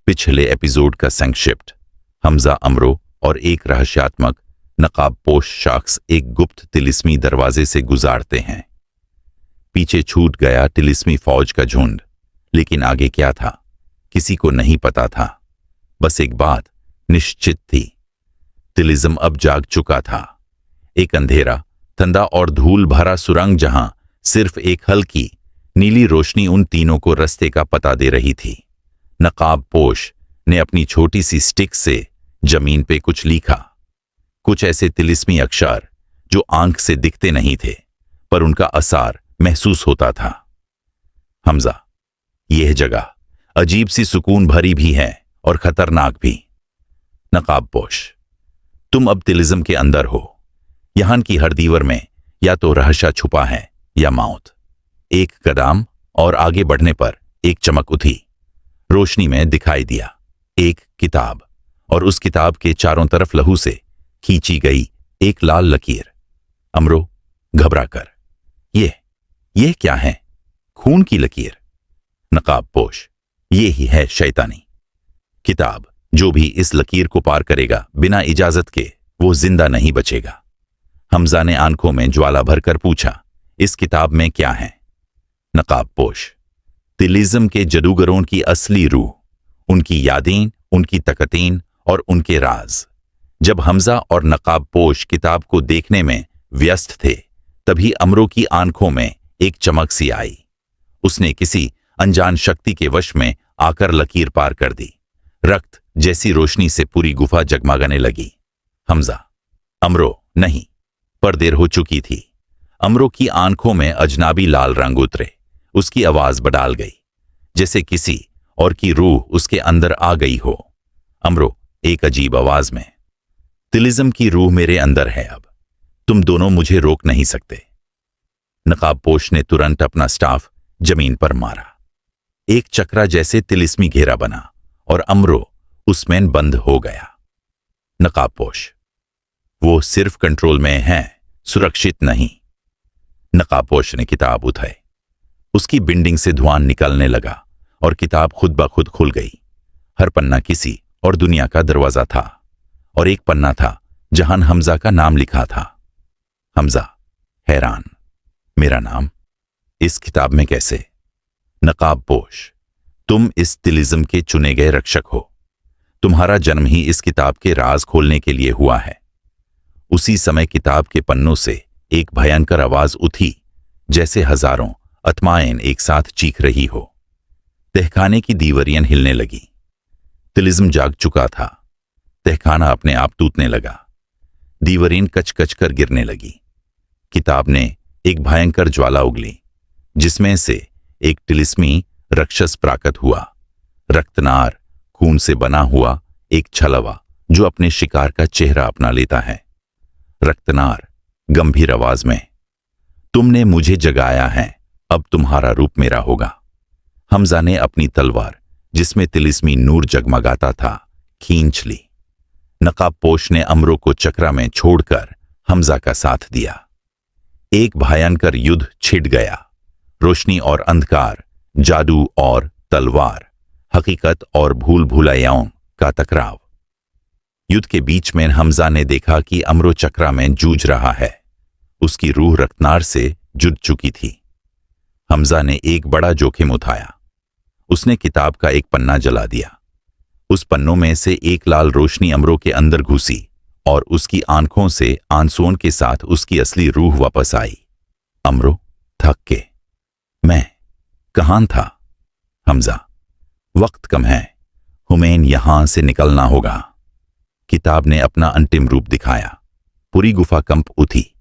पिछले एपिसोड का संक्षिप्त। हमजा, अमरो और एक रहस्यात्मक नकाबपोश शख्स एक गुप्त तिलिस्मी दरवाजे से गुजारते हैं। पीछे छूट गया तिलिस्मी फौज का झुंड, लेकिन आगे क्या था किसी को नहीं पता था। बस एक बात निश्चित थी, तिलिस्म अब जाग चुका था। एक अंधेरा, ठंडा और धूल भरा सुरंग जहां सिर्फ एक हल्की नीली रोशनी उन तीनों को रास्ते का पता दे रही थी। नकाबपोश ने अपनी छोटी सी स्टिक से जमीन पे कुछ लिखा, कुछ ऐसे तिलिस्मी अक्षर जो आंख से दिखते नहीं थे, पर उनका असर महसूस होता था। हमजा, यह जगह अजीब सी सुकून भरी भी है और खतरनाक भी। नकाबपोश, तुम अब तिलिस्म के अंदर हो। यहां की हर दीवार में या तो रहस्य छुपा है या मौत। एक कदम और आगे बढ़ने पर एक चमक उठी। रोशनी में दिखाई दिया एक किताब, और उस किताब के चारों तरफ लहू से खींची गई एक लाल लकीर। अमरो घबरा कर, ये क्या है? खून की लकीर। नकाबपोश, ये ही है शैतानी किताब। जो भी इस लकीर को पार करेगा बिना इजाजत के, वो जिंदा नहीं बचेगा। हमजा ने आंखों में ज्वाला भरकर पूछा, इस किताब में क्या है? नकाबपोश, तिलिस्म के जादूगरों की असली रूह, उनकी यादें, उनकी तकतीन और उनके राज। जब हमजा और नकाबपोश किताब को देखने में व्यस्त थे, तभी अमरो की आंखों में एक चमक सी आई। उसने किसी अनजान शक्ति के वश में आकर लकीर पार कर दी। रक्त जैसी रोशनी से पूरी गुफा जगमगाने लगी। हमजा, अमरो, नहीं, पर देर हो चुकी थी। अमरो की आंखों में अजनबी लाल रंग उतरे। उसकी आवाज बदल गई, जैसे किसी और की रूह उसके अंदर आ गई हो। अमरो, एक अजीब आवाज में, तिलिस्म की रूह मेरे अंदर है, अब तुम दोनों मुझे रोक नहीं सकते। नकाबपोश ने तुरंत अपना स्टाफ जमीन पर मारा। एक चक्रा जैसे तिलिस्मी घेरा बना और अमरो उसमें बंद हो गया। नकाबपोश, वो सिर्फ कंट्रोल में है, सुरक्षित नहीं। नकाबपोश ने किताब उठाई। उसकी बिंडिंग से धुआं निकलने लगा और किताब खुद ब खुद खुल गई। हर पन्ना किसी और दुनिया का दरवाजा था, और एक पन्ना था जहां हमजा का नाम लिखा था। हमजा हैरान, मेरा नाम इस किताब में कैसे? नकाबपोश, तुम इस तिलिस्म के चुने गए रक्षक हो। तुम्हारा जन्म ही इस किताब के राज खोलने के लिए हुआ है। उसी समय किताब के पन्नों से एक भयंकर आवाज उठी, जैसे हजारों आत्माएं एक साथ चीख रही हो। तहखाने की दीवारियां हिलने लगी। तिलिस्म जाग चुका था। तहखाना अपने आप टूटने लगा। दीवारें कच-कच कर गिरने लगी। किताब ने एक भयंकर ज्वाला उगली, जिसमें से एक तिलिस्मी राक्षस प्राकट हुआ। रक्तनार, खून से बना हुआ एक छलवा जो अपने शिकार का चेहरा अपना लेता है। रक्तनार गंभीर आवाज में, तुमने मुझे जगाया है, अब तुम्हारा रूप मेरा होगा। हमजा ने अपनी तलवार, जिसमें तिलिस्मी नूर जगमगाता था, खींच ली। नकाबपोश ने अमरो को चक्रा में छोड़कर हमजा का साथ दिया। एक भयंकर युद्ध छिड़ गया। रोशनी और अंधकार, जादू और तलवार, हकीकत और भूल भुलैयाओं का टकराव। युद्ध के बीच में हमजा ने देखा कि अमरो चक्रा में जूझ रहा है। उसकी रूह रक्तनार से जुड़ चुकी थी। हमजा ने एक बड़ा जोखिम उठाया। उसने किताब का एक पन्ना जला दिया। उस पन्नों में से एक लाल रोशनी अमरो के अंदर घुसी और उसकी आंखों से आंसुओं के साथ उसकी असली रूह वापस आई। अमरो थक के, मैं कहां था? हमजा, वक्त कम है, हमें यहां से निकलना होगा। किताब ने अपना अंतिम रूप दिखाया। पूरी गुफा कंप उठी।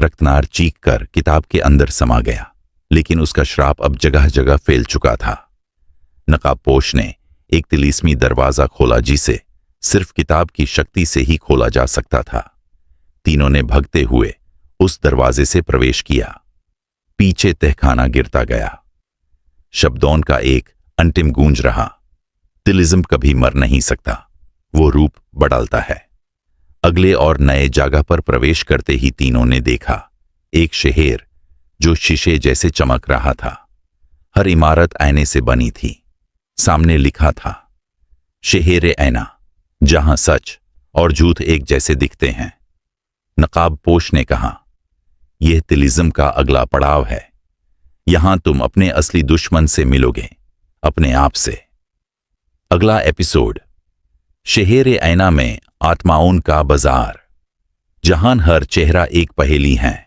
रक्तनार चीख कर किताब के अंदर समा गया, लेकिन उसका श्राप अब जगह जगह फैल चुका था। नकाबपोश ने एक तिलिस्मी दरवाजा खोला, जिसे सिर्फ किताब की शक्ति से ही खोला जा सकता था। तीनों ने भगते हुए उस दरवाजे से प्रवेश किया। पीछे तहखाना गिरता गया। शब्दों का एक अंतिम गूंज रहा, तिलिस्म कभी मर नहीं सकता, वो रूप बदलता है। अगले और नए जगह पर प्रवेश करते ही तीनों ने देखा एक शहर जो शीशे जैसे चमक रहा था। हर इमारत आईने से बनी थी। सामने लिखा था, शहर ऐना, जहां सच और झूठ एक जैसे दिखते हैं। नकाबपोश ने कहा, यह तिलिस्म का अगला पड़ाव है। यहां तुम अपने असली दुश्मन से मिलोगे, अपने आप से। अगला एपिसोड, शहर ऐना में आत्माओं का बाजार, जहां हर चेहरा एक पहेली है।